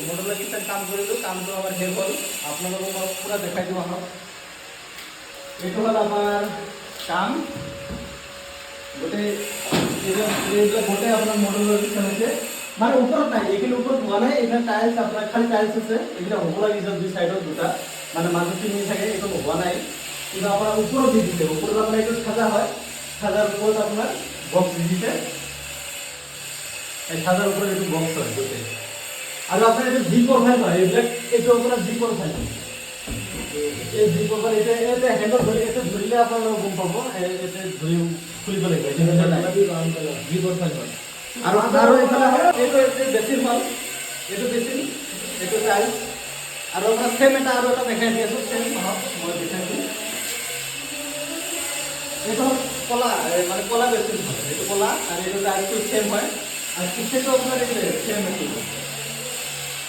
Modular kitchen কাম কৰিলোঁ, কামটো আমাৰ শেষ হ'ল। আপোনালোকক মই পুৰা দেখাই দিওঁ আহক। এইটো হ'ল আমাৰ কাম। গোটেই এইবিলাক গোটেই আপোনাৰ মডুলাৰ কিচেন হৈছে, মানে ওপৰত নাই, এইখিনি ওপৰত হোৱা নাই, এইবিলাক টাইলছ আপোনাৰ খালি টাইলছ আছে, এইবিলাক হ'ব লাগিছে দুই চাইডত দুটা, মানে মাজত তিনি থাকে, এইটো হোৱা নাই। কিন্তু আপোনাৰ ওপৰত দি দিছে, ওপৰত আপোনাৰ এইটো সাজা হয়, সাজাৰ ওপৰত আপোনাৰ বক্স দি দিছে, এই সাজাৰ ওপৰত এইটো বক্স হয় গোটেই। আৰু আপোনাৰ এইটো জি প্ৰফাইল হয়, এইবিলাক এইটো আপোনাৰ জি প্ৰফাইল, এই জি প্ৰফাইল এতিয়া হেণ্ডত ধৰি এতিয়া ধৰিলে আপোনালোকে গম পাব, এতিয়া ধৰি খুলিব লাগিব, জি প্ৰফাইল হয়। আৰু এইফালে এইটো বেচিন হ'ল, এইটো বেচিন, এইটো টাইলছ। আৰু আপোনাৰ ফ্ৰেম এটা আৰু এটা দেখাই দি আছোঁ, ফ্ৰেম নহওক মই দেখাই দিম। এইটো হ'ল কলা, মানে কলা বেচিন হয়, এইটো কলা, আৰু এইটো টাইলছটো ফ্ৰেম হয়। আৰু কিচেনটো আপোনাৰ এইটোৱে ফ্ৰেম এইটো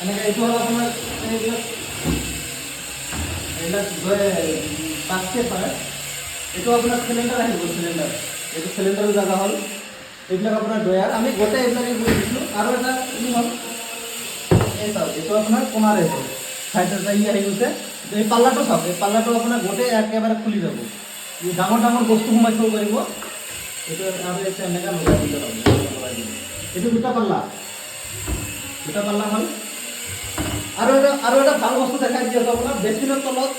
এনেকৈ। এইটো হ'ল আপোনাৰ এইবিলাক বাস্কেট হয়, এইটো আপোনাৰ চিলিণ্ডাৰ আহিব, চিলিণ্ডাৰ, এইটো চিলিণ্ডাৰৰ জেগা হ'ল। এইবিলাক আপোনাৰ ডয়াৰ, আমি গোটেই এইবিলাকে কৰি দিছিলোঁ। আৰু এটা কি হ'ল, এই চাওক, এইটো আপোনাৰ কোণাৰ এইটো চাইড এটা আহি গৈছে, এই পাল্লাটো চাওক, এই পাল্লাটো আপোনাৰ গোটেই একেবাৰে খুলি যাব, ডাঙৰ ডাঙৰ বস্তু সোমাই থ'ব পাৰিব। এইটো আৰু এইটো এনেকৈ লগাই দিব লাগিব, এইটো দুটা পাল্লা হ'ল। আৰু এটা ভাল বস্তু দেখাই দি আছোঁ আপোনাৰ, বেচিনৰ তলত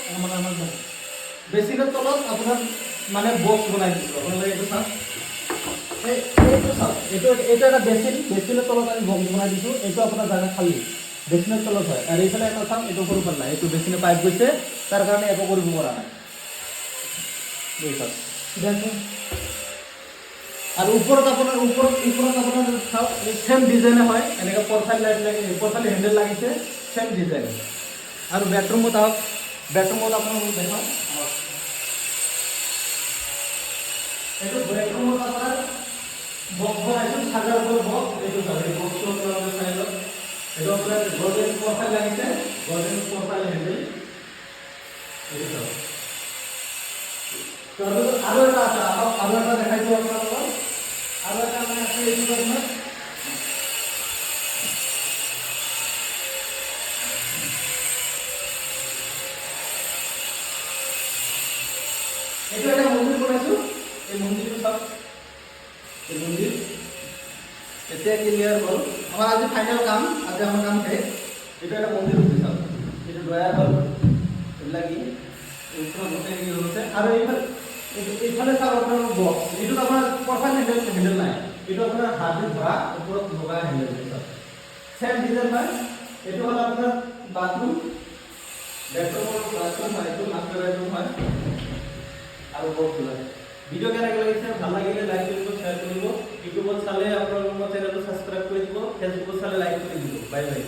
বেচিনৰ তলত আপোনাৰ মানে বক্স বনাই দিছোঁ, আপোনালোকে এইটো চাওক, এইটো চাওক, এইটো এটা বেচিনৰ তলত আমি বক্স বনাই দিছোঁ। এইটো আপোনাৰ জাগা খালী, বেচিনৰ তলত হয়। আৰু এইফালে এটা চাওক, এইটো সৰু পাল্লা, এইটো বেচিনৰ পাইপ গৈছে, তাৰ কাৰণে একো কৰিব পৰা নাই। আৰু ওপৰত আপোনাৰ চাওক, চেম ডিজাইনে হয়, এনেকৈ প্ৰফাইল লাইট লাগি, প্ৰফাইল হেণ্ডেল লাগিছে, চেম ডিজাইন। আৰু বেডৰুমত আহক, বেডৰুমত আপোনালোকক দেখাওঁ। এইটো বেডৰুমত আপোনাৰ বক্স বনাইছোঁ, সাজাৰ ওপৰত বক্স, এইটো চাওক, এই বক্সটো আপোনালোকে চাই লওক। এইটো আপোনাৰ গল্ডেন প্ৰফাইল লাগিছে, গল্ডেন প্ৰফাইল হেণ্ডেল, এইটো চাওক। তাৰপিছত আৰু এটা আছে, আৰু এটা দেখাই দিওঁ আপোনালোকক। আৰু এটা মানে আছে, এইটো আপোনাৰ এইটো এটা মন্দিৰ বনাইছোঁ, এই মন্দিৰটো চাওক, এই মন্দিৰ এতিয়া ক্লিয়াৰ হ'ল। আমাৰ আজি ফাইনেল কাম, আজি আমাৰ কাম শেষ। এইটো এটা মন্দিৰ হৈছে চাওক, এইটো ডয়াৰ হ'ল, এইবিলাক ওপৰত গোটেই হৈছে। আৰু এইফালে চাওক আপোনাৰ বক্স, এইটোত আপোনাৰ প্ৰফাইল হেণ্ডেল নাই, এইটো আপোনাৰ হাতত ধৰা ওপৰত লগাই হেণ্ডেল হৈছে চাওক, চেম ডিজাইন হয়। এইটো হ'ল আপোনাৰ বাথৰুম, বেডৰুমৰ বাথৰুম হয়, এইটো মাষ্টাৰ বেডৰুম হয়। আৰু ভিডিও কেনেকৈ লাগিছে, ভাল লাগিলে লাইক কৰিব, শ্বেয়াৰ কৰিব। ইউটিউবত চালে আপোনালোকৰ চেনেলটো ছাবস্ক্ৰাইব কৰি দিব, ফেচবুকত চালে লাইক কৰি দিব। Bye bye.